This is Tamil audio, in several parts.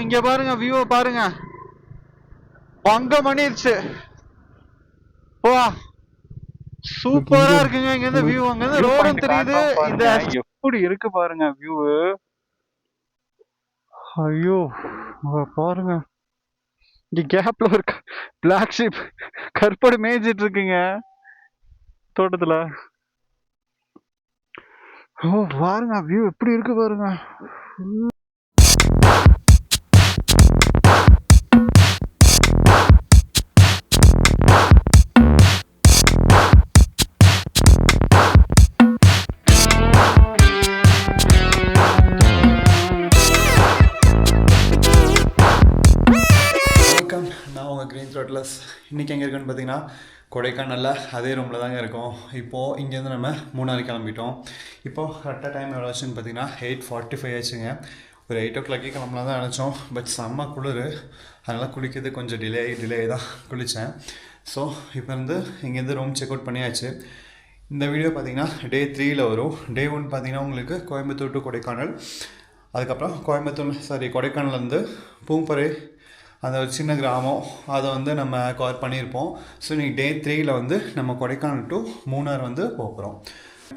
இங்க பாருங்க, வியூ பாருங்க, பங்க மணிருச்சு. வா, சூப்பரா இருக்குங்க. இங்க இருந்து வியூ, அங்க இருந்து ரோடும் தெரியுது. இந்த எப்படி இருக்கு பாருங்க வியூ. ஐயோ பாருங்க, இங்க கேப்ல ஒரு பிளாக் ஷீப் கருப்படு மேய்ஞ்சிட்டு இருக்குங்க தோட்டத்துல. ஓ பாருங்க வியூ எப்படி இருக்கு பாருங்க. நான் உங்கள் க்ரீன் த்ரோட்லஸ். இன்றைக்கி எங்கே இருக்குன்னு பார்த்தீங்கன்னா கொடைக்கானலில் அதே ரூமில் தாங்க இருக்கோம். இப்போது இங்கேருந்து நம்ம மூணாறு கிளம்பிட்டோம். இப்போது கரெக்டாக டைம் எவ்வளோ ஆச்சுன்னு பார்த்தீங்கன்னா 8:45 ஆச்சுங்க. ஒரு 8 o'clock கிளம்பலாம் தான் நினச்சோம். பட் செம்ம குளிர், அதனால் குளிக்கிறது கொஞ்சம் டிலே தான் குளித்தேன். ஸோ இப்போ இருந்து இங்கேருந்து ரூம் செக் அவுட் பண்ணியாச்சு. இந்த வீடியோ பார்த்தீங்கன்னா டே 3ல் வரும். டே 1 பார்த்தீங்கன்னா உங்களுக்கு கோயம்புத்தூர் டு கொடைக்கானல், அதுக்கப்புறம் கொடைக்கானல்லேருந்து பூம்பறை, அந்த ஒரு சின்ன கிராமம், அதை வந்து நம்ம கவர் பண்ணியிருப்போம். ஸோ இன்றைக்கி டே 3ல் வந்து நம்ம கொடைக்கானல் டு மூணார் வந்து போகிறோம்.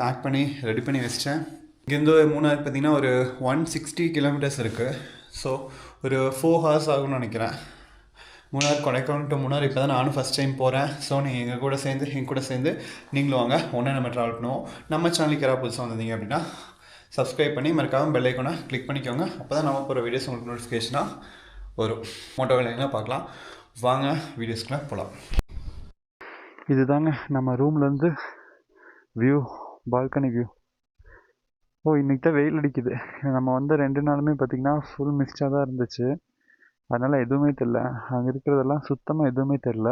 பேக் பண்ணி ரெடி பண்ணி வச்சிட்டேன். இங்கேருந்து மூணார் பார்த்திங்கன்னா ஒரு 160 kilometers இருக்குது. ஸோ ஒரு 4 hours ஆகும்னு நினைக்கிறேன். கொடைக்கானல் டு மூணார் இப்போ தான் நானும் ஃபஸ்ட் டைம் போகிறேன். ஸோ நீங்கள் எங்கள் கூட சேர்ந்து நீங்களும் வாங்க, ஒன்றே நம்ம ட்ராவல் பண்ணுவோம். நம்ம சேனலுக்கு யாராவது புதுசாக வந்தீங்க அப்படின்னா சப்ஸ்கிரைப் பண்ணி மறக்காமல் பெல் ஐக்கானை கிளிக் பண்ணிக்கோங்க. அப்போ தான் நம்ம போகிற வீடியோஸ் உங்களுக்கு நோட்டிஃபிகேஷனாக வரும். மோட்டோ வேலைங்கன்னா பார்க்கலாம். வாங்க வீடியோஸ்க்குள்ளே போகலாம். இது தாங்க நம்ம ரூம்லேருந்து வியூ, பால்கனி வியூ. இன்றைக்கி தான் வெயில் அடிக்குது. நம்ம வந்து 2 நாளுமே பார்த்திங்கன்னா ஃபுல் மிஸ்டாக தான் இருந்துச்சு. அதனால் எதுவுமே தெரில, அங்கே இருக்கிறதெல்லாம் சுத்தமாக எதுவுமே தெரில.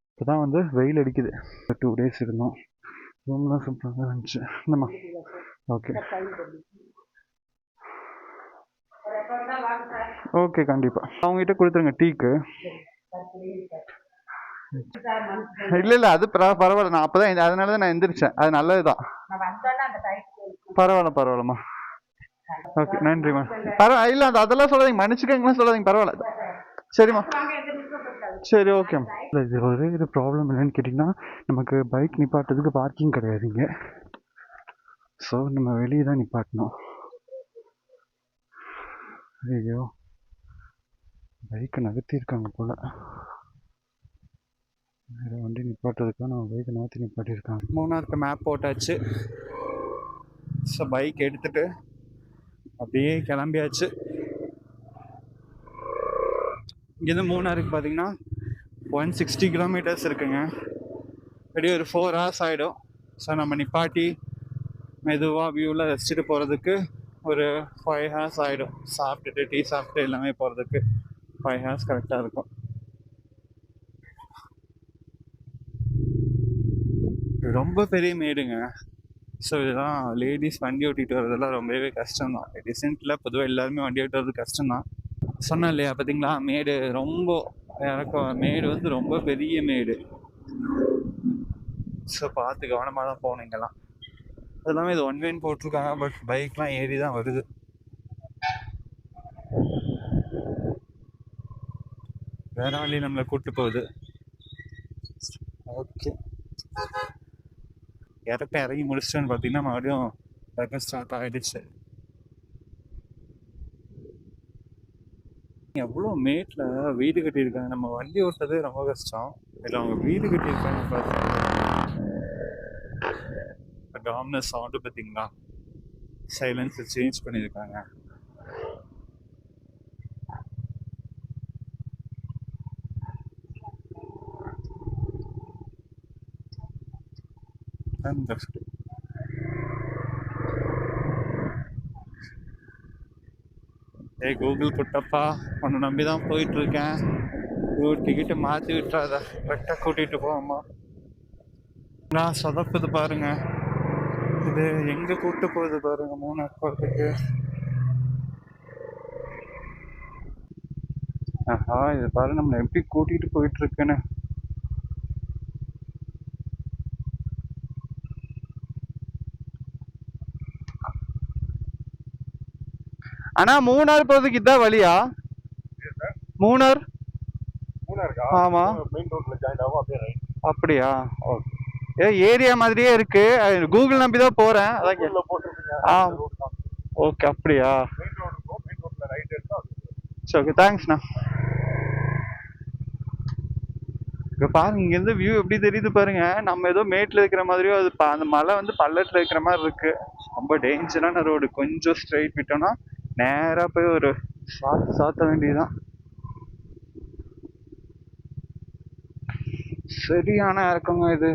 இப்போ தான் வந்து வெயில் அடிக்குது. 2 days இருந்தோம். ரூம்லாம் சூப்பராக தான் இருந்துச்சு. என்னம்மா? ஓகே ஓகே, கண்டிப்பாக அவங்ககிட்ட கொடுத்துருங்க டீக்கு. இல்லை அது பரவாயில்ல. நான் அப்போ தான் அதனால தான் நான் எந்திரிச்சேன். அது நல்லது தான். பரவாயில்லம்மா. ஓகே, நன்றிம்மா. இல்லை அதெல்லாம் சொல்லாதீங்க, மன்னிச்சுக்கங்களாம் சொல்லாதீங்க, பரவாயில்ல. சரிம்மா, சரி, ஓகேம்மா. இல்லை இது ஒரே இது ப்ராப்ளம் என்னன்னு கேட்டிங்கன்னா, நமக்கு பைக் நிப்பாட்டுறதுக்கு பார்க்கிங் கிடையாதுங்க. ஸோ நம்ம வெளியே தான் நிப்பாட்டணும். ஐயோ, பைக்கை நகர்த்தியிருக்காங்க போல். வேறு வண்டி நிப்பாட்டுறதுக்காக நம்ம பைக்கை நிப்பாட்டியிருக்காங்க. மூணாருக்கு மேப் போட்டாச்சு. ஸோ பைக் எடுத்துகிட்டு அப்படியே கிளம்பியாச்சு. இங்கேருந்து மூணாருக்கு பார்த்தீங்கன்னா 160 kilometers இருக்குங்க. அப்படியே ஒரு 4 hours ஆகிடும். ஸோ நம்ம நிப்பாட்டி மெதுவாக வியூவில் வச்சுட்டு போகிறதுக்கு ஒரு 5 hours ஆகிடும். சாப்பிட்டுட்டு டீ சாப்பிட்டு எல்லாமே போகிறதுக்கு 5 hours கரெக்டாக இருக்கும். ரொம்ப பெரிய மேடுங்க. ஸோ இதெல்லாம் லேடிஸ் வண்டி ஓட்டிகிட்டு வரதெல்லாம் ரொம்பவே கஷ்டம்தான். ரீசெண்டில் பொதுவாக எல்லாருமே வண்டி ஓட்டி வர்றது கஷ்டம்தான். சொன்னேன் இல்லையா, பார்த்தீங்களா, மேடு ரொம்ப மேடு வந்து ரொம்ப பெரிய மேடு. ஸோ பார்த்து கவனமாக தான் போகணும் இங்கெல்லாம். அது இல்லாமல் இது 1 way போட்டிருக்காங்க. பட் பைக்லாம் ஏறி தான் வருது. வேற வழி நம்மளை கூப்பிட்டு போகுது. ஓகே, இறங்கி முடிச்சிட்டோன்னு பார்த்தீங்கன்னா மறுபடியும் ஸ்டார்ட் ஆகிடுச்சு. எவ்வளோ மேட்டில் வீடு கட்டியிருக்காங்க. நம்ம வண்டி ஓட்டுறது ரொம்ப கஷ்டம், இல்லை அவங்க வீடு கட்டியிருக்காங்க. பார்த்தீங்கன்னா டாமினஸ் சவுண்டு பார்த்தீங்களா, சைலன்ஸை சேஞ்ச் பண்ணியிருக்காங்க. கூகுள் குட்டப்பா, உன்னை நம்பி தான் போயிட்டுருக்கேன். டிக்கெட்டை மாற்றி விட்டுறாத, கரெக்டாக கூட்டிகிட்டு போவோம்மா. நான் சொதப்புது பாருங்க. இது எங்கே கூப்பிட்டு போகுது பாருங்க, மூணாறு போகிறதுக்கு. ஆஹா, இது பாருங்க நம்மளை எப்படி கூட்டிகிட்டு போயிட்டுருக்குன்னு. ஆனா மூணாறு போறதுக்கு இதான் வழியா? மூணார் மூணாருக்கா? ஆமா. மெயின் ரோட்ல ஜாயின் ஆகும், அப்படியே ரைட். அப்படியா? ஓகே. ஏரியா மாதிரியே இருக்கு. கூகுள் நம்பி தான் போறேன். அதான் கூகுள்ல போட்டுருக்கீங்க, ஆ அந்த ரோடு தான். ஓகே. அப்படியா? மெயின் ரோடு இருக்கும், மெயின் ரோட்ல ரைட் எடுத்தா அது. சரி ஓகே, தேங்க்ஸ்ண்ணா. இப்போ பாருங்க, இங்கேருந்து வியூ எப்படி தெரியுது பாருங்க. நம்ம ஏதோ மேட்டில் இருக்கிற மாதிரியோ, அது அந்த மலை வந்து பள்ளத்தில் இருக்கிற மாதிரி இருக்கு. ரொம்ப டேஞ்சரான ரோடு. கொஞ்சம் ஸ்ட்ரைட் விட்டோம்னா நேராக போய் ஒரு சாத்த வேண்டியதுதான். சரியான இறக்கங்க இது.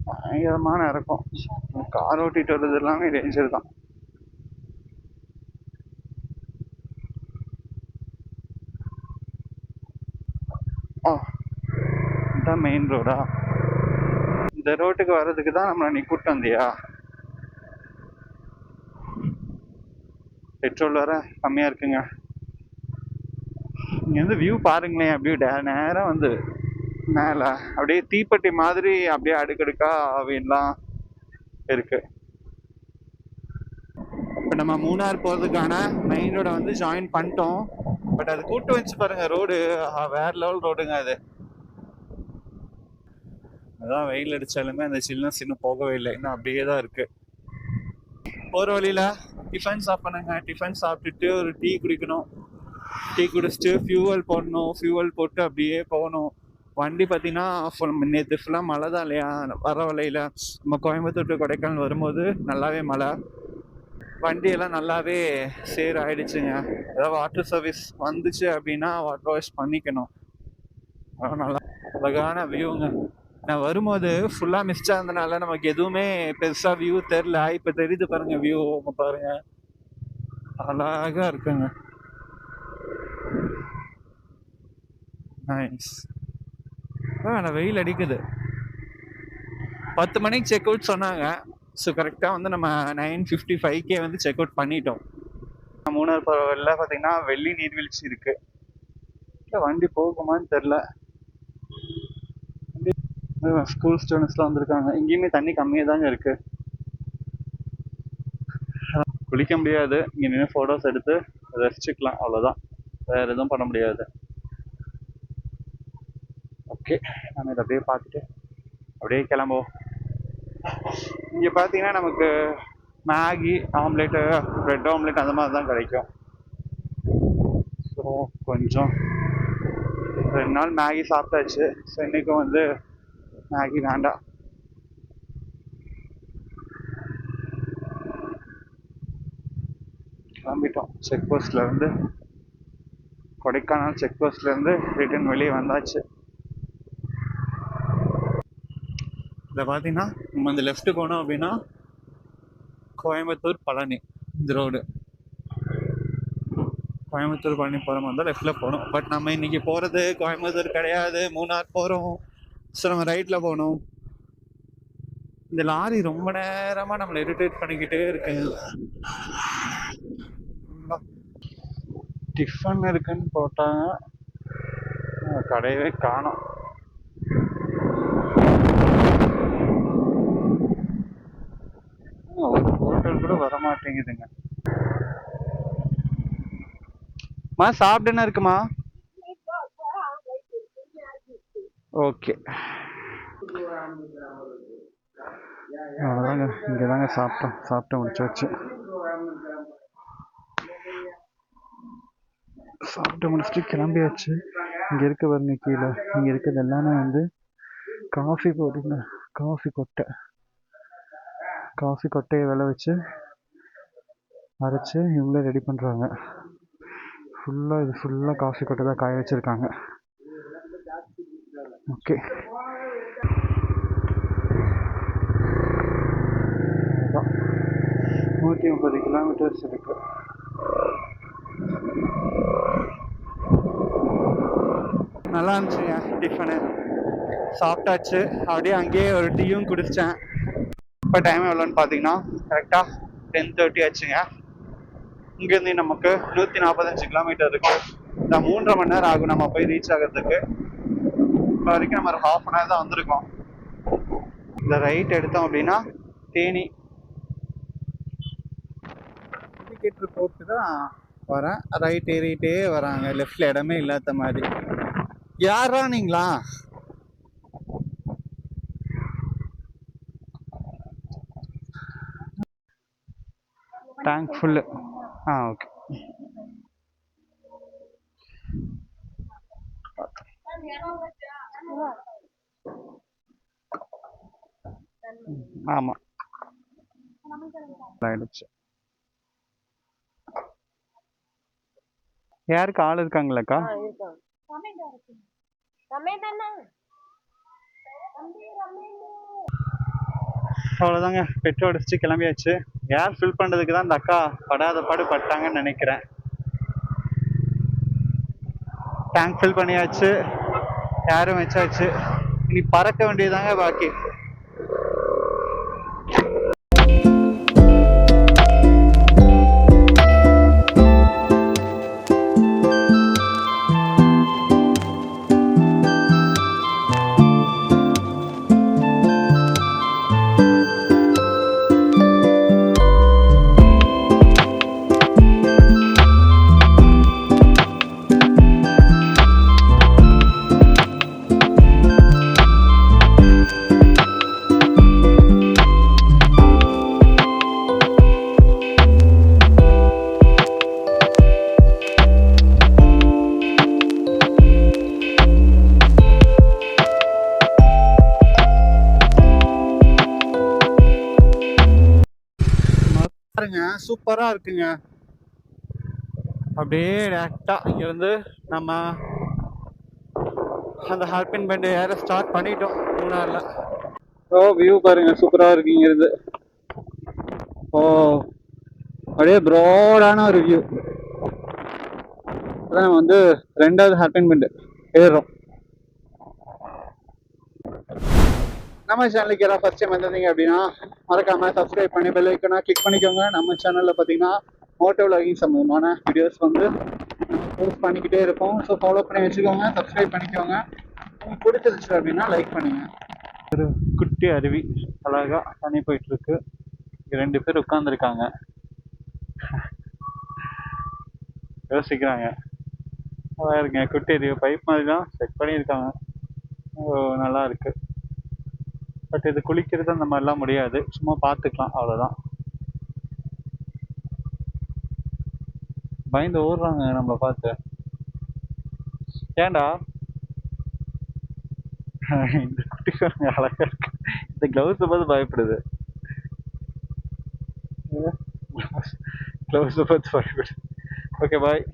பயங்கரமான இறக்கம். கார் ஓட்டிட்டு வர்றது எல்லாமே டேஞ்சர் தான். இதுதான் மெயின் ரோடா? இந்த ரோட்டுக்கு வர்றதுக்கு தான் நம்மளை நீ கூப்பிட்டு வந்தியா? பெட்ரோல் வர கம்மியாக இருக்குங்க. இங்கேருந்து வியூ பாருங்களேன். அப்படியே நேரம் வந்து மேலே அப்படியே தீப்பெட்டி மாதிரி அப்படியே அடுக்கடுக்கா வீடெலாம் இருக்கு. இப்போ நம்ம மூணார் போகிறதுக்கான மெயின் ரோடை வந்து ஜாயின் பண்ணிட்டோம். பட் அது கூட்டு வச்சு பாருங்க ரோடு. வேற லெவல் ரோடுங்க அது. அதான் வெயில் அடித்தாலுமே அந்த சில்னஸ் இன்னும் போகவே இல்லை, இன்னும் அப்படியே தான் இருக்கு. போகிற வழியில் டிஃபன் சாப்பிடுங்க. டிஃபன் சாப்பிட்டுட்டு ஒரு டீ குடிக்கணும். டீ குடிச்சிட்டு ஃபியூவல் போடணும். ஃபியூவல் போட்டு அப்படியே போகணும். வண்டி பார்த்தீங்கன்னா நேற்று ஃபுல்லாக மழை தான் இல்லையா? வர வழியில் நம்ம கோயம்புத்தூர் டு கொடைக்கானல் வரும்போது நல்லாவே மழை. வண்டியெல்லாம் நல்லாவே சேர் ஆயிடுச்சுங்க. ஏதாவது வாட்டர் சர்வீஸ் வந்துச்சு அப்படின்னா வாட்டர் வாஷ் பண்ணிக்கணும். நல்லா அழகான வியூங்க. நான் வரும்போது ஃபுல்லாக மிஸ்டாக இருந்தனால நமக்கு எதுவுமே பெருசாக வியூ தெரில. இப்போ தெரியுது பாருங்க வியூ பாருங்க, அழகாக இருக்குங்க. நைஸ். வெயில் அடிக்குது. 10 மணிக்கு செக் அவுட் சொன்னாங்க. ஸோ கரெக்டாக வந்து நம்ம 9:55 வந்து செக் அவுட் பண்ணிட்டோம். மூணார் போகிற வழியில் பார்த்தீங்கன்னா வெள்ளி நீர்வீழ்ச்சி இருக்கு. இல்லை வண்டி போகுமான்னு தெரில. ஸ்கூல் ஸ்டூடெண்ட்ஸ்லாம் வந்திருக்காங்க. இங்கேயுமே தண்ணி கம்மியாக தாங்க இருக்கு. குளிக்க முடியாது. இங்கே நின்று ஃபோட்டோஸ் எடுத்து ரசிச்சுக்கலாம், அவ்வளோதான். வேறு எதுவும் பண்ண முடியாது. ஓகே, நம்ம இதை அப்படியே பார்த்துட்டு அப்படியே கிளம்புவோம். இங்கே பார்த்தீங்கன்னா நமக்கு மேகி ஆம்லேட்டு, ப்ரெட் ஆம்லேட் அந்த மாதிரி தான் கிடைக்கும். ஸோ கொஞ்சம் 2 நாள் மேகி சாப்பிட்டாச்சு. ஸோ இன்றைக்கும் வந்து மேகி வேண்டாம். கிளம்பிட்டோம். செக் போஸ்ட்லேருந்து, கொடைக்கானல் செக் போஸ்ட்லேருந்து ரிட்டர்ன் வெளியே வந்தாச்சு. இதில் பார்த்தீங்கன்னா நம்ம இந்த லெஃப்ட்டு போனோம் அப்படின்னா கோயம்புத்தூர் பழனி. இந்த ரோடு கோயம்புத்தூர் பழனி போகிற மாதிரி தான் லெஃப்டில் போகணும். பட் நம்ம இன்றைக்கி போகிறது கோயம்புத்தூர் கிடையாது, மூணார் போகிறோம். ஸோ நம்ம ரைட்டில் போகணும். இந்த லாரி ரொம்ப நேரமாக நம்மளை இரிட்டேட் பண்ணிக்கிட்டே இருக்கு. டிஃபன் இருக்குன்னு போட்டாங்க, கடையவே காணோம். ஒரு ஹோட்டல் கூட வர மாட்டேங்குதுங்க. சாப்பிட்டு என்ன இருக்குமா? ஓகே, அவ்வளோதாங்க. இங்கே தாங்க சாப்பிட்டு முடிச்சாச்சு. சாப்பிட்டு முடிச்சுட்டு கிளம்பியாச்சு. இங்கே இருக்க பாருங்க, கீழே இங்கே இருக்கிறது எல்லாமே வந்து காஃபி போட்டுங்க. காஃபி கொட்டையை விளை வச்சு அரைச்சி இவங்களே ரெடி பண்ணுறாங்க. இது ஃபுல்லாக காஃபி கொட்டை தான் காய வச்சுருக்காங்க. ஓகே, 130 கிலோமீட்டர்ஸ் இருக்கு. நல்லா இருந்துச்சுங்க டிஃபனு. சாப்பிட்டாச்சு. அப்படியே அங்கேயே ஒரு டீயும் குடித்தேன். இப்போ டைம் எவ்வளோன்னு பார்த்தீங்கன்னா கரெக்டாக 10:30 ஆச்சுங்க. இங்கேருந்து நமக்கு 145 கிலோமீட்டர் இருக்கு. இந்த 3.5 மணி நேரம் ஆகும் நம்ம போய் ரீச் ஆகிறதுக்கு. இப்போ வரைக்கும் நம்ம ஒரு 1/2 hour தான் வந்திருக்கோம். இந்த ரைட் எடுத்தோம் அப்படின்னா தேனி. இண்டிகேட்டர் போட்டு தான் வரேன். ரைட் ஏறிட்டே வராங்க, லெஃப்டில் இடமே இல்லாத மாதிரி. யாரா நீங்களா? Tank full. ஓகே. ஆமாம் ஆயிடுச்சு. யாருக்கு ஆள் இருக்காங்களாக்கா? அவ்வளோதாங்க, பெட்ரோல் அடிச்சுட்டு கிளம்பியாச்சு. ஏர் ஃபில் பண்ணுறதுக்கு தான் இந்த அக்கா படாத பாடு பட்டாங்கன்னு நினைக்கிறேன். டேங்க் ஃபில் பண்ணியாச்சு, ஏரும் வச்சாச்சு. இனி பறக்க வேண்டியதாங்க பாக்கி. பாருங்க, சூப்பராக இருக்குங்க. அப்படியே டேரெக்டாக இங்கேருந்து நம்ம அந்த ஹார்பின் பெண்ட் ஏற ஸ்டார்ட் பண்ணிட்டோம் மூணாரில். வியூ பாருங்க, சூப்பராக இருக்கு இங்கிருந்து. அப்படியே ப்ராடான ஒரு வியூ. அதான் நம்ம வந்து 2வது ஹார்பின் பெண்ட் ஏறுறோம். நம்ம சேனலுக்கு யாராவது ஃபர்ஸ்ட் டைம் வந்திருந்தீங்க அப்படின்னா மறக்காம சப்ஸ்கிரைப் பண்ணி பெல் ஐக்கனை கிளிக் பண்ணிக்கோங்க. நம்ம சேனலில் பார்த்தீங்கன்னா மோட்டோ விலாகிங் சம்மந்தமான வீடியோஸ் வந்து போஸ்ட் பண்ணிக்கிட்டே இருப்போம். ஸோ ஃபாலோ பண்ணி வச்சுக்கோங்க, சப்ஸ்கிரைப் பண்ணிக்கோங்க. உங்களுக்கு பிடிச்சிருச்சு அப்படின்னா லைக் பண்ணுங்க. ஒரு குட்டி அருவி அழகா தண்ணி போயிட்டு இருக்கு. 2 பேர் உட்காந்துருக்காங்க, யோசிக்கிறாங்க. பாருங்க, குட்டி அருவி பைப் மாதிரி தான் செட் பண்ணியிருக்காங்க. நல்லா இருக்கு. பட் இது குளிக்கிறது அந்த மாதிரிலாம் முடியாது, சும்மா பார்த்துக்கலாம், அவ்வளோதான். பயந்து ஓடுறாங்க நம்மளை பார்த்து. ஏண்டா இந்த குட்டிக்காரங்க அழகா இருக்கு. இந்த கிளவுஸை பார்த்து பயப்படுது. கிளவுஸை பார்த்து பயப்படுது. Okay bye.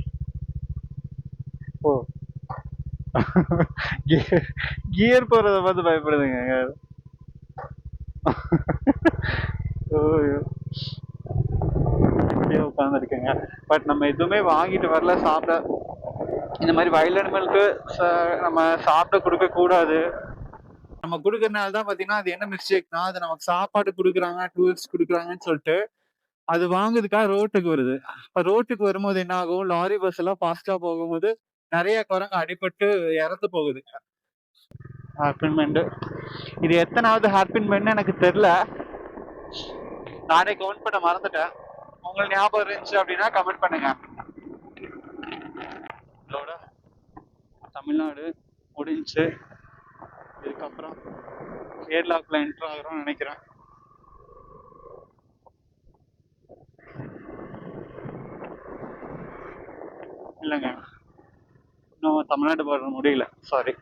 கியர் போறத பார்த்து பயப்படுதுங்க. உட்காந்துருக்கேங்க. பட் நம்ம எதுவுமே வாங்கிட்டு வரல சாப்பிட. இந்த மாதிரி வைல்ட் அனிமலுக்கு நம்ம சாப்பிட கொடுக்க கூடாது. நம்ம கொடுக்கறதுனால தான் பார்த்தீங்கன்னா அது என்ன மிஸ்டேக்னா, அது நமக்கு சாப்பாடு கொடுக்குறாங்க, டூல்ஸ் கொடுக்குறாங்கன்னு சொல்லிட்டு அது வாங்குறதுக்காக ரோட்டுக்கு வருது. இப்போ ரோட்டுக்கு வரும்போது என்ன ஆகும், லாரி பஸ் எல்லாம் ஃபாஸ்டா போகும்போது நிறைய குரங்கு அடிபட்டு இறந்து போகுது. ஹார்பின் பெண்ட் இது எத்தனாவது ஹார்பின் பெண்ட் எனக்கு தெரியல, நானே கவுண்ட் பண்ண மறந்துட்டேன். உங்களுக்கு ஞாபகம் இருந்துச்சு அப்படின்னா கமெண்ட் பண்ணுங்க. இதோட தமிழ்நாடு முடிஞ்சு இதுக்கப்புறம் கேரளாக்குள்ள என்ட்ரு ஆகிறோம்னு நினைக்கிறேன். இல்லைங்க, இன்னும் தமிழ்நாடு பார்டர் முடியல, சாரி.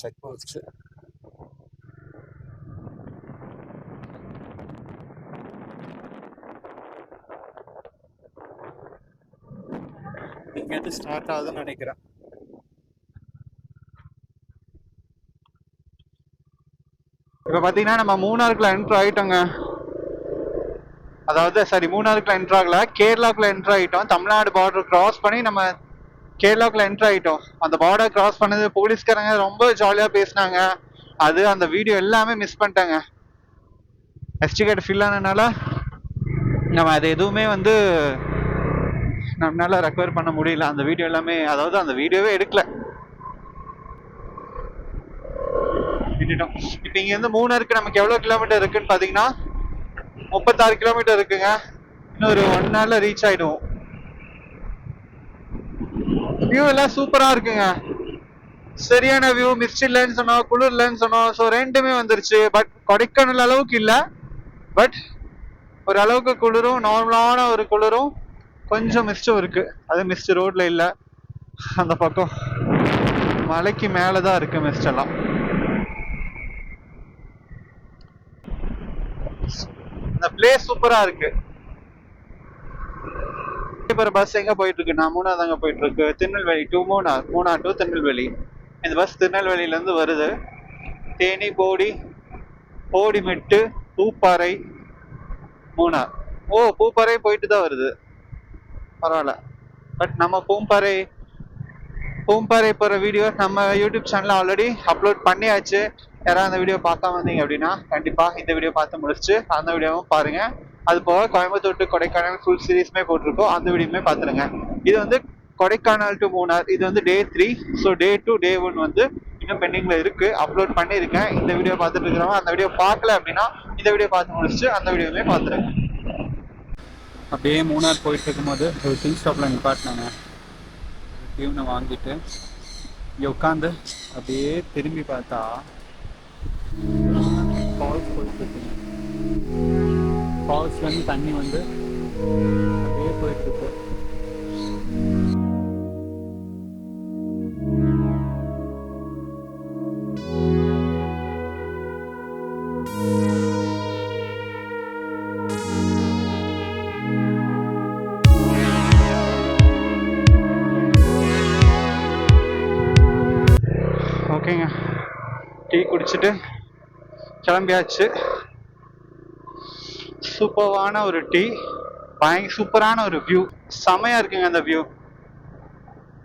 செக் போஸ்ட் இங்கேருந்து ஸ்டார்ட் ஆகுதுன்னு நினைக்கிறேன். இப்போ பார்த்தீங்கன்னா நம்ம மூணாருக்குள்ள என்ட்ரு ஆகிட்டோங்க. அதாவது சரி, மூணாருக்குள்ள என்ட்ரு ஆகல, கேரளாக்குள்ள என்ட்ரு ஆகிட்டோம். தமிழ்நாடு பார்டர் கிராஸ் பண்ணி நம்ம கேரளாக்குள்ள என்ட்ரு ஆகிட்டோம். அந்த பார்டர் கிராஸ் பண்ணது போலீஸ்காரங்க ரொம்ப ஜாலியாக பேசினாங்க. அது அந்த வீடியோ எல்லாமே மிஸ் பண்ணிட்டாங்க. எஸ்டி கார்டு ஃபில் ஆனதுனால நம்ம அது எதுவுமே வந்து நம்மளால ரெக்கவர் பண்ண முடியல. அந்த வீடியோ எல்லாமே, அதாவது அந்த வீடியோவே எடுக்கல. விட்டுட்டோம். இப்போ இங்கேருந்து மூணாருக்கு நமக்கு எவ்வளோ கிலோமீட்டர் இருக்குன்னு பார்த்தீங்கன்னா 36 கிலோமீட்டர் இருக்குங்க. இன்னும் ஒரு 1 ஹவர்ல ரீச் ஆயிடுவோம். வியூ எல்லாம் சூப்பரா இருக்குங்க. சரியான வியூ. மிஸ்ட் இல்லைன்னு சொன்னோம், குளிர் இல்லைன்னு சொன்னோம். ஸோ ரெண்டுமே வந்துருச்சு. பட் கொடைக்கானல் அளவுக்கு இல்லை, பட் ஒரு அளவுக்கு குளிரும், நார்மலான ஒரு குளிரும், கொஞ்சம் மிஸ்டும் இருக்கு. அது மிஸ்ட் ரோட்ல இல்லை, அந்த பக்கம் மலைக்கு மேலதான் இருக்கு மிஸ்ட் எல்லாம். இந்த பிளேஸ் சூப்பரா இருக்கு. இப்போ பஸ் எங்க போயிட்டு இருக்கு? நான் மூணாவது அங்க போயிட்டு இருக்கு. Tirunelveli to Munnar, Munnar to Tirunelveli. இந்த பஸ் திருநெல்வேலியில இருந்து வருது. தேனி, போடி, போடிமெட்டு, பூப்பாறை, மூணார். ஓ, பூப்பாறை போயிட்டு தான் வருது, பரவாயில்ல. பட் நம்ம பூம்பாறை போகிற வீடியோ நம்ம யூடியூப் சேனலில் ஆல்ரெடி அப்லோட் பண்ணியாச்சு. யாராவது அந்த வீடியோ பார்க்காம வந்தீங்க அப்படின்னா கண்டிப்பாக இந்த வீடியோ பார்த்து முடிச்சுட்டு அந்த வீடியோவும் பாருங்கள். அது போக கோயம்புத்தூர் டு கொடைக்கானல் ஃபுல் சீரீஸுமே போட்டிருக்கோம், அந்த வீடியோமே பார்த்துருங்க. இது வந்து கொடைக்கானல் டு மூணார், இது வந்து Day 3. ஸோ Day 2, Day 1 வந்து இன்னும் பெண்டிங்கில் இருக்குது, அப்லோட் பண்ணியிருக்கேன். இந்த வீடியோ பார்த்துட்டு இருக்கிறவங்க அந்த வீடியோ பார்க்கல அப்படின்னா இந்த வீடியோ பார்த்து முடிச்சுட்டு அந்த வீடியோவுமே பார்த்துருங்க. அப்படியே மூணார் போயிட்டு இருக்கும்போது ஒரு டீ ஸ்டாப்பில் நிப்பாட்டினாங்க. டியூனை வாங்கிட்டு இங்கே உட்காந்து அப்படியே திரும்பி பார்த்தா ஃபால்ஸ் போயிட்டுருக்குங்க. ஃபால்ஸ்லேருந்து தண்ணி வந்து அப்படியே போயிட்டுருக்கு. ஓகேங்க, டீ குடிச்சிட்டு கிளம்பியாச்சு. சூப்பரான ஒரு டீ, சூப்பரான ஒரு வியூ, செமையா இருக்குங்க அந்த வியூ.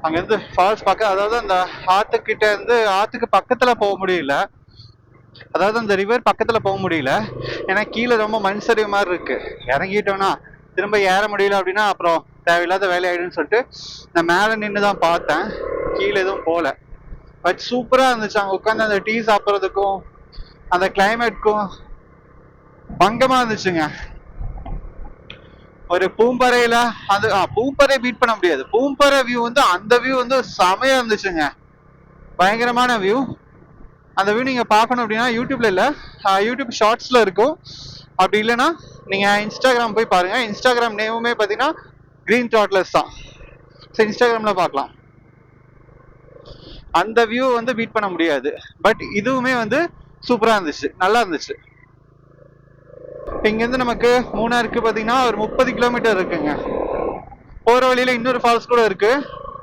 அங்கேருந்து ஃபால்ஸ் பார்க்க, அதாவது அந்த ஆற்றுக்கிட்ட இருந்து ஆற்றுக்கு பக்கத்தில் போக முடியல, அதாவது அந்த ரிவர் பக்கத்தில் போக முடியல. ஏன்னா கீழே ரொம்ப மண் சரிவு மாதிரி இருக்கு. இறங்கிட்டோன்னா திரும்ப ஏற முடியல அப்படின்னா அப்புறம் தேவையில்லாத வேலையாயிடுன்னு சொல்லிட்டு நான் மேலே நின்று தான் பார்த்தேன், கீழே எதுவும் போகல. பட் சூப்பரா இருந்துச்சு. அங்க உட்காந்து அந்த டீ சாப்பிட்றதுக்கும் அந்த கிளைமேட்க்கும் பங்கமா இருந்துச்சுங்க. ஒரு பூம்பறையில அது பூம்பறை பீட் பண்ண முடியாது. பூம்பறை வியூ வந்து அந்த வியூ வந்து செமையா இருந்துச்சுங்க, பயங்கரமான வியூ. அந்த வியூ நீங்க பார்க்கணும் அப்படின்னா யூடியூப்ல இல்ல, யூடியூப் ஷார்ட்ஸ்ல இருக்கும். அப்படி இல்லைன்னா நீங்க இன்ஸ்டாகிராம் போய் பாருங்க. இன்ஸ்டாகிராம் நேமுமே பார்த்தீங்கன்னா கிரீன் டாட்லெஸ் தான். ஸோ இன்ஸ்டாகிராம்ல பார்க்கலாம். அந்த வியூ வந்து பீட் பண்ண முடியாது. பட் இதுவுமே வந்து சூப்பரா இருந்துச்சு, நல்லா இருந்துச்சு. இங்கேருந்து நமக்கு மூணாருக்கு பார்த்தீங்கன்னா ஒரு 30 கிலோமீட்டர் இருக்குங்க. போகிற வழியில இன்னொரு ஃபால்ஸ் கூட இருக்கு,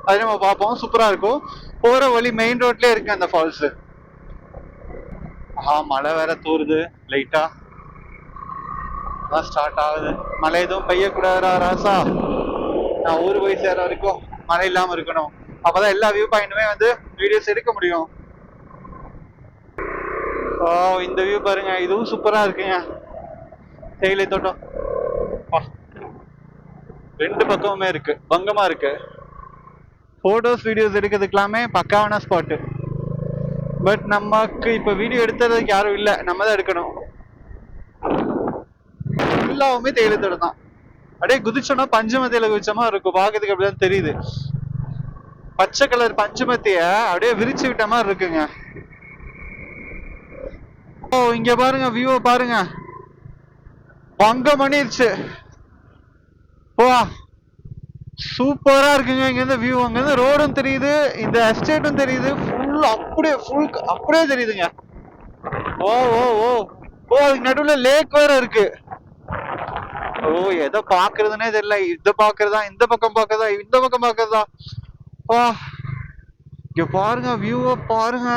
அது நம்ம பார்ப்போம், சூப்பரா இருக்கும். போகிற வழி மெயின் ரோட்லேயே இருக்கு அந்த ஃபால்ஸ். மழை வேற தூருது லைட்டா, ஸ்டார்ட் ஆகுது. மழை எதுவும் பெய்யக்கூடாதா ராசா, நான் ஊர் போய் சேர வரைக்கும் மழை இல்லாம இருக்கணும், அப்பதான் எல்லா வியூ பாயிண்ட்டுமே வந்து வீடியோஸ் எடுக்க முடியும். இந்த வியூ பாருங்க, இதுவும் சூப்பரா இருக்குங்க. தேயிலை தோட்டம் ரெண்டு பக்கமுமே இருக்கு, பங்கமா இருக்கு. போட்டோஸ் வீடியோஸ் எடுக்கிறதுக்கெல்லாமே பக்காவான ஸ்பாட்டு. பட் நமக்கு இப்ப வீடியோ எடுத்துறதுக்கு யாரும் இல்லை, நம்ம தான் எடுக்கணும். எல்லாமே தேயிலை தோட்டம் தான். அப்படியே குதிச்சோன்னா பஞ்சமத்தியில குதிச்சமா இருக்கும், பாக்கிறதுக்கு அப்படிதான் தெரியுது. பச்சை கலர் பஞ்சமத்திய அப்படியே விரிச்சு விட்ட மாதிரி இருக்குங்க. இங்க பாருங்க, வியூ பாருங்க, பங்கம் பண்ணிருச்சு. சூப்பரா இருக்குங்க. இங்க இருந்து வியூ, அங்க இருந்து ரோடும் தெரியுது, இந்த எஸ்டேட்டும் தெரியுது, அப்படியே தெரியுதுங்க. அதுக்கு நடுவுல லேக் வேற இருக்கு. எதை பாக்குறதுன்னே தெரியல. இத பாக்குறதா, இந்த பக்கம் பாக்குறதா, இந்த பக்கம் பாக்குறதா. இங்க பாருங்க, வியூவை பாருங்க.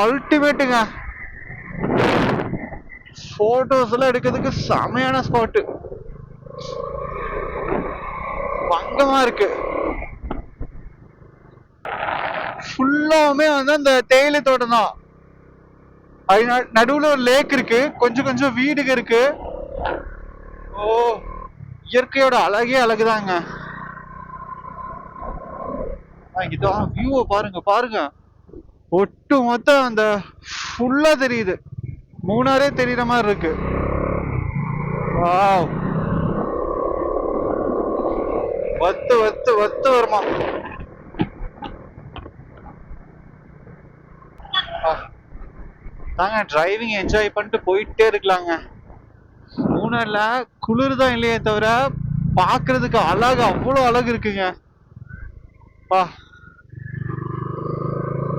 அல்டிமேட்டுங்க. போட்டோஸ் எல்லாம் எடுக்கிறதுக்கு செமையான ஸ்பாட்டு, பங்கமா இருக்கு. ஃபுல்லாவுமே வந்து அந்த தேயிலை தோட்டம் தான். நடுவுல ஒரு லேக் இருக்கு, கொஞ்சம் கொஞ்சம் வீடுங்க இருக்கு. இயற்கையோட அழகே அழகுதாங்க. வியூவை பாருங்க. ஒட்டு மொத்தம் அந்த ஃபுல்லா தெரியுது, மூணாரே தெரியுற மாதிரி இருக்கு. வாவ், வத்து வத்து வத்து வருமா. தாங்க டிரைவிங் என்ஜாய் பண்ணிட்டு போயிட்டே இருக்கலாங்க. மூணார்ல குளிர் தான் இல்லையே தவிர பாக்குறதுக்கு அழகு, அவ்வளோ அழகு இருக்குங்க.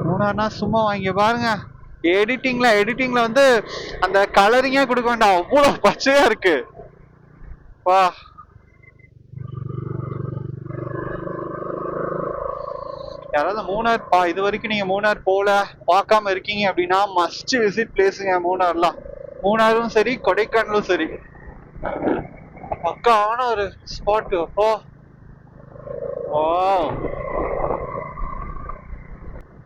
மூணார்னா சும்மா வாங்கி பாருங்க. எடிட்டிங்ல வந்து அந்த கலரிங்கா கொடுக்க வேண்டாம், அவ்வளோ பச்சையா இருக்கு. வா, யாராவது மூணார் இது வரைக்கும் நீங்க மூணார் போல பார்க்காம இருக்கீங்க அப்படின்னா மஸ்ட் விசிட் பிளேஸுங்க மூணார்லாம். மூணாரும் சரி கொடைக்கானலும் சரி பக்காவான ஒரு ஸ்பாட்.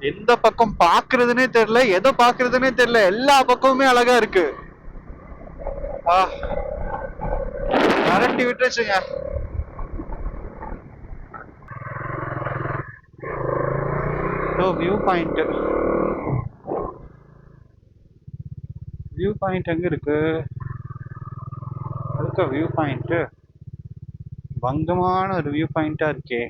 எந்த பக்கம் பாக்குறதுன்னே தெரியல, எதை பாக்குறதுன்னே தெரியல, எல்லா பக்கமுமே அழகா இருக்கு. மிரட்டி விட்டுருச்சுங்க. வியூ பாயிண்ட் எங்க இருக்கு? வியூ பாயிண்ட் பங்கமான ஒரு வியூ பாயிண்டா இருக்கே.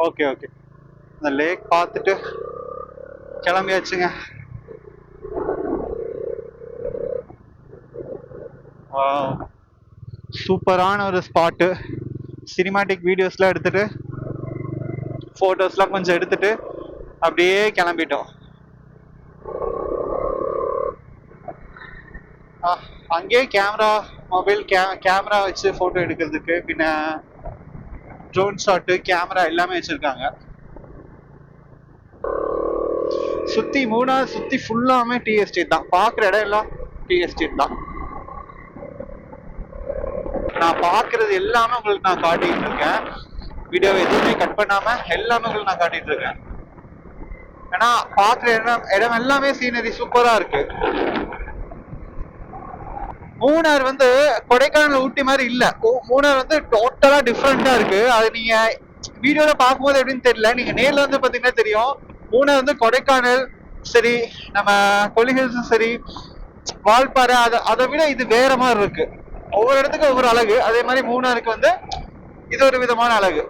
ஓகே ஓகே, இந்த லேக் பார்த்துட்டு கிளம்பியாச்சுங்க. சூப்பரான ஒரு ஸ்பாட்டு. சினிமாட்டிக் வீடியோஸ்லாம் எடுத்துட்டு, ஃபோட்டோஸ்லாம் கொஞ்சம் எடுத்துட்டு அப்படியே கிளம்பிட்டோம். அங்கேயே மொபைல் கேமரா வச்சு ஃபோட்டோ எடுக்கிறதுக்கு, பின்ன ட்ரோன் ஷாட்டு, கேமரா எல்லாமே வச்சிருக்காங்க. சுத்தி மூணார் சுத்தி ஃபுல்லாமே டீ எஸ்டேட் தான். பாக்குற இடம் எல்லாம் டீ எஸ்டேட் தான். நான் பாக்குறது எல்லாமே உங்களுக்கு நான் காட்டிட்டு இருக்கேன். வீடியோவை எதுவுமே கட் பண்ணாம எல்லாமே உங்களுக்கு நான் காட்டிட்டு இருக்கேன். ஏன்னா பாக்குற இடம் எல்லாமே சீனரி சூப்பரா இருக்கு. மூணார் வந்து கொடைக்கானல் ஊட்டி மாதிரி இல்ல. மூணார் வந்து டோட்டலா டிஃப்ரெண்டா இருக்கு. அது நீங்க வீடியோல பார்க்கும்போது எப்படின்னு தெரியல, நீங்க நேர்ல வந்து பாத்தீங்கன்னா தெரியும். மூணார் வந்து கொடைக்கானல் சரி, நம்ம கொல்லிஹில்ஸும் சரி, வால்பாறை அதை விட இது வேற மாதிரி இருக்கு. ஒவ்வொரு இடத்துக்கும் ஒவ்வொரு அழகு. அதே மாதிரி மூணாருக்கு வந்து இது ஒரு விதமான அழகு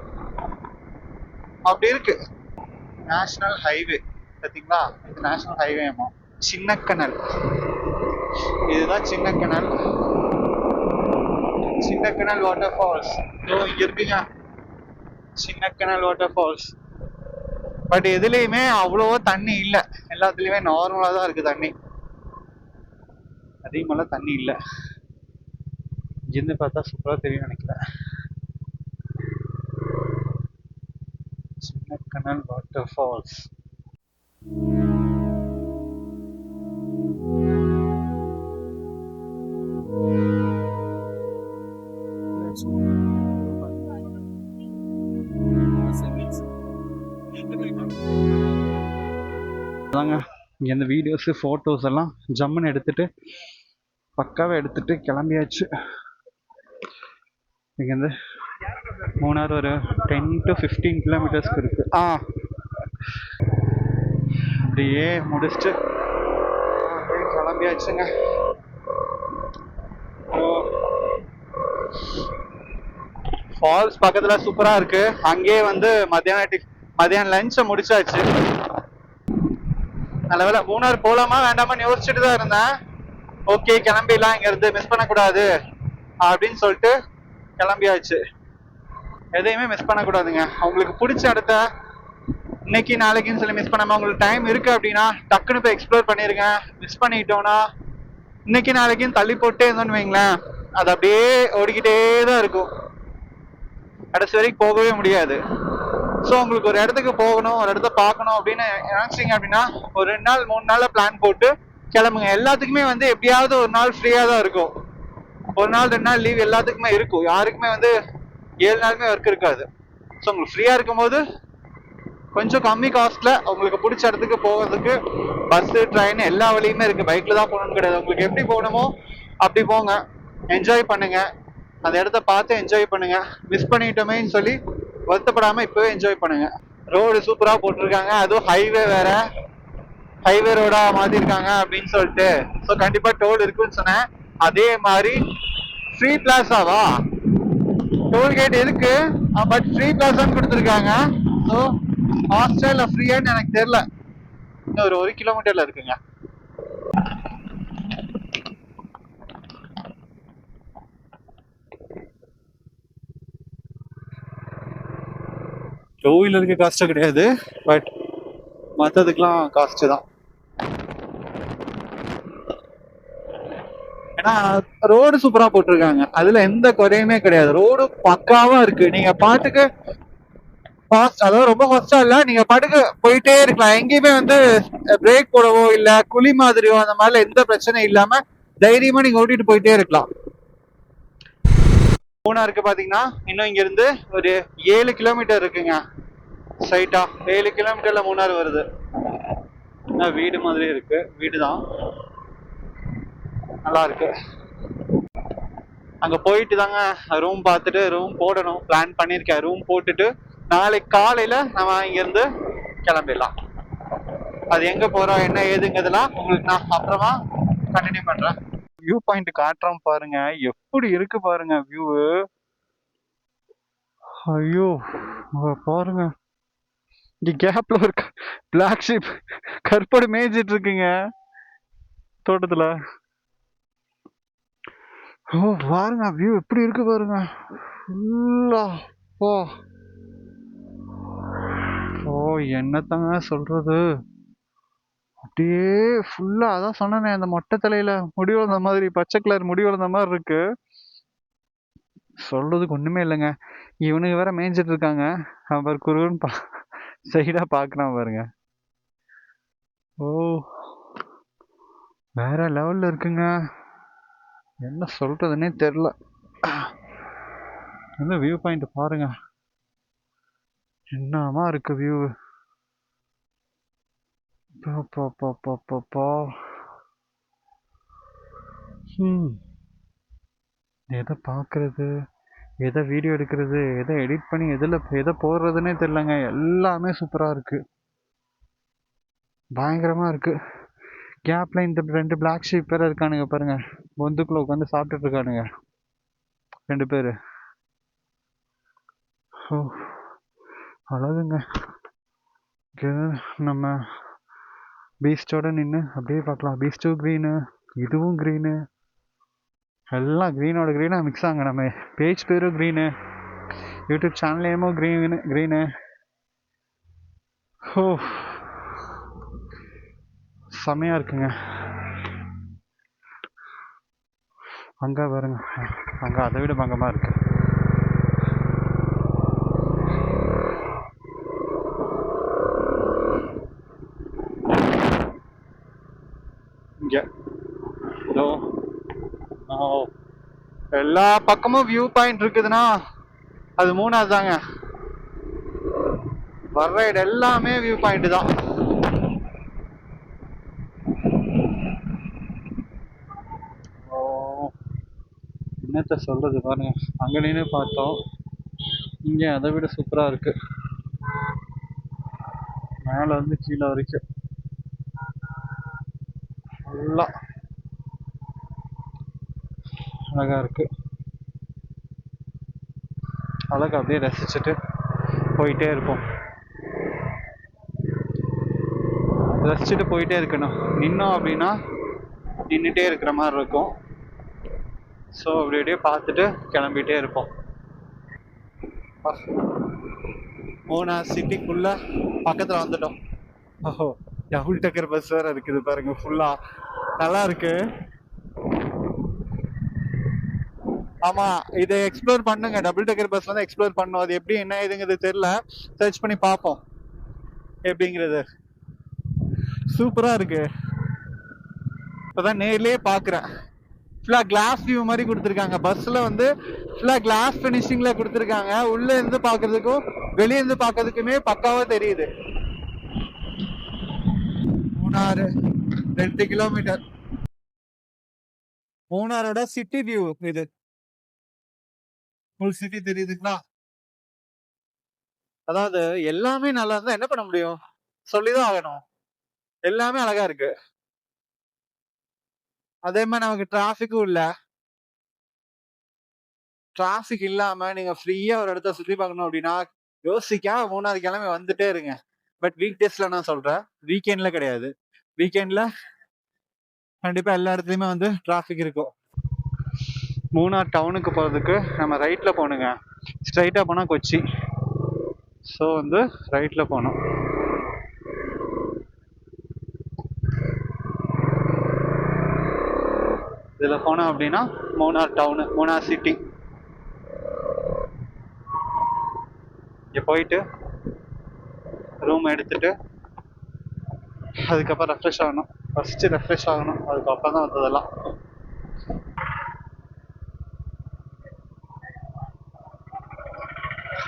அப்படி இருக்கு. நேஷனல் ஹைவே பாத்தீங்களா, இது நேஷனல் ஹைவேமா. சின்னக்கனல், இதுதான் சின்னக்கனல். சின்னக்கனல் வாட்டர் ஃபால்ஸ் இங்க இருக்குங்க. Chinnakanal water falls. பட் எதுலயுமே அவ்வளவோ தண்ணி இல்ல, எல்லாத்துலயுமே நார்மலா தான் இருக்கு தண்ணி, அதிகமெல்லாம் தண்ணி இல்ல. இங்கிருந்து பார்த்தா சூப்பரா தெரியும் நினைக்கிறேன். Chinnakanal water falls. அதாங்க இங்கேருந்து வீடியோஸு ஃபோட்டோஸ் எல்லாம் ஜம்முன்னு எடுத்துட்டு பக்காவாக எடுத்துட்டு கிளம்பியாச்சு. இங்கேருந்து மூணார் ஒரு 10 to 15 கிலோமீட்டர்ஸ்க்கு இருக்கு. அப்படியே முடிச்சுட்டு அப்படியே கிளம்பியாச்சுங்க. ஃபால்ஸ் பக்கத்துல சூப்பரா இருக்கு. அங்கேயே வந்து மத்தியானம் லஞ்சை முடிச்சாச்சு. நல்ல வேலை. மூணார் போலாமா வேண்டாமான்னு யோசிச்சுட்டு தான் இருந்தேன். ஓகே கிளம்பிடலாம், இங்க இருந்து மிஸ் பண்ணக்கூடாது அப்படின்னு சொல்லிட்டு கிளம்பியாச்சு. எதையுமே மிஸ் பண்ணக்கூடாதுங்க. உங்களுக்கு பிடிச்ச இடத்த இன்னைக்கு நாளைக்குன்னு சொல்லி மிஸ் பண்ணாம, உங்களுக்கு டைம் இருக்கு அப்படின்னா டக்குன்னு போய் எக்ஸ்ப்ளோர் பண்ணிருங்க. மிஸ் பண்ணிட்டோம்னா இன்னைக்கு நாளைக்குன்னு தள்ளி போட்டே இருந்தோன்னு வைங்களேன், அது அப்படியே ஓடிக்கிட்டே தான் இருக்கும், கடைசி வரைக்கும் போகவே முடியாது. ஸோ உங்களுக்கு ஒரு இடத்துக்கு போகணும், ஒரு இடத்த பார்க்கணும் அப்படின்னு நினைச்சிங்க அப்படின்னா ஒரு 2 நாள் 3 நாள்ல பிளான் போட்டு கிளம்புங்க. எல்லாத்துக்குமே வந்து எப்படியாவது ஒரு நாள் ஃப்ரீயா தான் இருக்கும். ஒரு நாள் 2 நாள் லீவ் எல்லாத்துக்குமே இருக்கும். யாருக்குமே வந்து 7 நாளுமே ஒர்க் இருக்காது. ஸோ உங்களுக்கு ஃப்ரீயா இருக்கும்போது கொஞ்சம் கம்மி காஸ்ட்ல உங்களுக்கு பிடிச்ச இடத்துக்கு போகிறதுக்கு பஸ் ட்ரெயின் எல்லா வழியுமே இருக்கு. பைக்ல தான் போகணும்னு கிடையாது. உங்களுக்கு எப்படி போகணுமோ அப்படி போங்க, என்ஜாய் பண்ணுங்க, அந்த இடத்த பார்த்து என்ஜாய் பண்ணுங்க. மிஸ் பண்ணிட்டோமேன்னு சொல்லி வருத்தப்படாம இப்பவே என்ஜாய் பண்ணுங்க. ரோடு சூப்பரா போட்டிருக்காங்க, அதுவும் ஹைவே வேற, ஹைவே ரோடா மாத்திருக்காங்க அப்படின்னு சொல்லிட்டு. ஸோ கண்டிப்பா டோல் இருக்குன்னு சொன்னேன். அதே மாதிரி ஃப்ரீ பிளாஸாவா, டோல்கேட் இருக்கு, பட் ஃப்ரீ பிளாஸான்னு கொடுத்துருக்காங்க. ஸோ ஹாஸ்டல்ல ஃப்ரீயான்னு எனக்கு தெரியல. இன்னும் ஒரு 1 கிலோமீட்டர்ல இருக்குங்க. டூ வீலருக்கு காஸ்ட் கிடையாது, பட் மற்றதுக்கெல்லாம் காஸ்ட் தான். ஏன்னா ரோடு சூப்பரா போட்டிருக்காங்க, அதுல எந்த குறையுமே கிடையாது. ரோடு பக்காவா இருக்கு. நீங்க பாட்டுக்கு ஃபாஸ்ட், அதாவது ரொம்ப ஃபாஸ்டா இல்ல, நீங்க பாட்டுக்கு போயிட்டே இருக்கலாம். எங்கேயுமே வந்து பிரேக் போடவோ இல்ல குழி மாதிரியோ அந்த மாதிரில எந்த பிரச்சனையும் இல்லாம தைரியமா நீங்க ஓட்டிட்டு போயிட்டே இருக்கலாம். மூணாருக்கு பாத்தீங்கன்னா இன்னும் இங்க இருந்து ஒரு 7 கிலோமீட்டர் இருக்குங்க ஸ்ட்ரைட்டா. 7 கிலோமீட்டர்ல மூணார் வருது. வீடு மாதிரி இருக்கு, வீடு தான், நல்லா இருக்கு. அங்க போயிட்டு தாங்க ரூம் பார்த்துட்டு ரூம் போடணும் பிளான் பண்ணியிருக்கேன். ரூம் போட்டுட்டு நாளைக்கு காலையில நம்ம இங்க இருந்து கிளம்பிடலாம். அது எங்க போறோம் என்ன ஏதுங்கிறதுலாம் உங்களுக்கு நான் அப்புறமா கண்டினியூ பண்றேன். வியூ பாயிண்ட் காட்டுறோம் பாருங்க, எப்படி இருக்கு பாருங்க வியூ. ஐயோ பாருங்க, இங்க கேப்ல ஒரு பிளாக் ஷீப் கருப்போடு மேய்ஞ்சிட்டு இருக்குங்க தோட்டத்துல. ஓ பாருங்க வியூ எப்படி இருக்கு பாருங்க, ஃபுல்லா. ஓ ஓ என்னத்தங்க சொல்றது, அப்படியே ஃபுல்லா. அதான் சொன்னேனே, அந்த மொட்டை தலையில முடி வளர்ந்த மாதிரி, பச்சை கலர் முடி வளர்ந்த மாதிரி இருக்கு. சொல்றதுக்கு ஒண்ணுமே இல்லைங்க. இவனுக்கு வேற மேய்ஞ்சிட்டு இருக்காங்க. அவர் குருன்னு சைடா பாக்குறான் பாருங்க. ஓ வேற லெவல்ல இருக்குங்க, என்ன சொல்றதுன்னே தெரியல. இந்த வியூ பாயிண்ட் பாருங்க, என்னமா இருக்கு வியூ. எதை பார்க்கறது, எதை வீடியோ எடுக்கிறது, எதை எடிட் பண்ணி எதை போடுறதுன்னே தெரியலங்க. எல்லாமே சூப்பராக இருக்கு, பயங்கரமாக இருக்கு. கேப்ல இந்த 2 பிளாக் ஷீப் பேர் இருக்கானுங்க பாருங்க, பொந்துக்குள்ள உட்காந்து சாப்பிட்டுட்டு இருக்கானுங்க 2 பேர். ஓ அழகுங்க. நம்ம பீஸ்டோட நின்று அப்படியே பார்க்கலாம். பீஸ்டும் க்ரீனு, இதுவும் க்ரீனு, எல்லாம் க்ரீனோட க்ரீனாக மிக்ஸ் ஆகுங்க. நம்ம பேஜ் பேரும் க்ரீனு, யூடியூப் சேனல்லேயுமோ க்ரீனு. ஓ செம்மையாக இருக்குங்க. அங்கே பாருங்க, அங்கே அதை விட பங்கமாக இருக்கு. இங்கே எல்லா பக்கமும் வியூ பாயிண்ட் இருக்குதுன்னா அது மூணாவது தாங்க. வர்ற இடம் எல்லாமே வியூ பாயிண்ட் தான். என்னத்த சொல்றது பாருங்க, அங்க நின்று பார்த்தோம், இங்க அதை விட சூப்பரா இருக்கு. மேல வந்து கீழே வரைக்கும் ஃபுல்லா அழகா இருக்கு. அழகா அப்படியே ரசிச்சுட்டு போயிட்டே இருப்போம். ரசிச்சுட்டு போயிட்டே இருக்கணும். நின்னோம் அப்படின்னா நின்றுட்டே இருக்கிற மாதிரி இருக்கும். ஸோ அப்படியே பார்த்துட்டு கிளம்பிட்டே இருப்போம். மூணார் சிட்டிக்குள்ள பக்கத்தில் வந்துட்டோம். ஓஹோ டபுள் டக்கர் பஸ் வேற இருக்குது பாருங்க, ஃபுல்லா நல்லா இருக்கு. ஆமாம், இதை எக்ஸ்ப்ளோர் பண்ணுங்க. டபுள் டெக்கர் பஸ் வந்து எக்ஸ்ப்ளோர் பண்ணோம். அது எப்படி என்ன இதுங்கிறது தெரியல. சர்ச் பண்ணி பார்ப்போம் எப்படிங்கிறது. சூப்பராக இருக்கு. இப்போதான் நேர்லயே பார்க்குறேன். ஃபுல்லாக கிளாஸ் வியூ மாதிரி கொடுத்துருக்காங்க. பஸ்ஸில் வந்து ஃபுல்லாக கிளாஸ் ஃபினிஷிங்கில் கொடுத்துருக்காங்க. உள்ளே இருந்து பார்க்கறதுக்கும் வெளியே இருந்து பார்க்கறதுக்குமே பக்காவாக தெரியுது. மூணாறு 2 கிலோமீட்டர். மூணாரோட சிட்டி வியூ இது. ஃபுல் சிட்டி தெரியுதுங்களா? அதாவது எல்லாமே நல்லா இருந்தா என்ன பண்ண முடியும்? சொல்லிதான் ஆகணும். எல்லாமே அழகா இருக்கு. அதே மாதிரி நமக்கு டிராஃபிக்கும் இல்ல. டிராஃபிக் இல்லாம நீங்க ஃப்ரீயா ஒரு இடத்த சுத்தி பார்க்கணும் அப்படின்னா யோசிக்காம மூணாறு கிளம்பி வந்துட்டே இருங்க. பட் வீக் டேஸ்ல நான் சொல்றேன், வீக்கெண்ட்ல கிடையாது. வீக்கெண்ட்ல கண்டிப்பா எல்லா இடத்துலயுமே வந்து டிராஃபிக் இருக்கும். மூணார் டவுனுக்கு போறதுக்கு நம்ம ரைட்ல போகணுங்க. ஸ்ட்ரைட்டா போனா கொச்சி. ஸோ வந்து ரைட்ல போகணும். இதுல போனோம் அப்படின்னா மூணார் டவுனு, மூணார் சிட்டி. இங்கே போயிட்டு ரூம் எடுத்துட்டு அதுக்கப்புறம் ரெஃப்ரெஷ் ஆகணும். ஃபர்ஸ்ட் ரெஃப்ரெஷ் ஆகணும், அதுக்கப்புறம் தான் வந்ததெல்லாம்.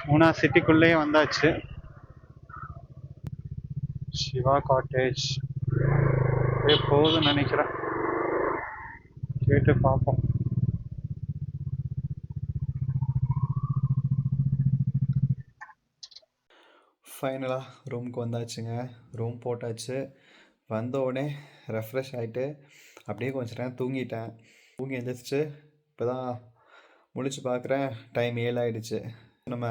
மூணார் சிட்டிக்குள்ளேயே வந்தாச்சு. சிவா காட்டேஜ் போகுதுன்னு நினைக்கிறேன். கேட்டு பார்ப்போம். ஃபைனலாக ரூமுக்கு வந்தாச்சுங்க. ரூம் போட்டாச்சு. வந்த உடனே ரெஃப்ரெஷ் ஆகிட்டு அப்படியே கொஞ்ச நேரம் தூங்கிட்டேன். தூங்கி எழுந்திரிச்சிட்டு இப்போ தான் முழிச்சு பார்க்குறேன், டைம் 7 ஆகிடுச்சு. நம்ம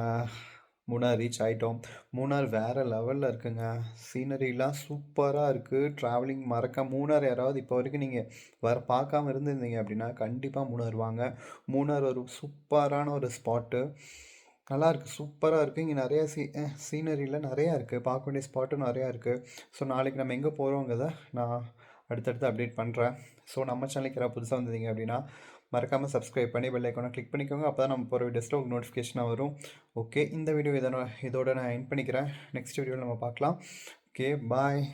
மூணார் ரீச் ஆகிட்டோம். மூணார் வேறு லெவலில் இருக்குங்க. சீனரிலாம் சூப்பராக இருக்குது. ட்ராவலிங் மூணார் யாராவது இப்போ வரைக்கும் நீங்கள் பார்க்காம இருந்திருந்தீங்க அப்படின்னா கண்டிப்பாக மூணார் வாங்க. மூணார் ஒரு சூப்பரான ஒரு ஸ்பாட்டு. நல்லாயிருக்கு, சூப்பராக இருக்குது. இங்கே நிறைய சீனரியில் நிறையா இருக்குது, பார்க்க வேண்டிய ஸ்பாட்டும் நிறையா இருக்குது. ஸோ நாளைக்கு நம்ம எங்கே போகிறோங்கிறத நான் அடுத்தடுத்து அப்டேட் பண்ணுறேன். ஸோ நம்ம சேனலுக்கு யாராவது புதுசாக வந்திருந்தீங்க அப்படின்னா மறக்காமல் சப்ஸ்கிரைப் பண்ணி பெல் ஐக்கானை கிளிக் பண்ணிக்கோங்க. அப்போ தான் நம்ம போகிற வீடியோஸில் உங்களுக்கு நோட்டிஃபிகேஷனாக வரும். ஓகே, இந்த வீடியோ இதோட நான் எண்ட் பண்ணிக்கிறேன். நெக்ஸ்ட் வீடியோவில் நம்ம பார்க்கலாம். ஓகே, பாய்.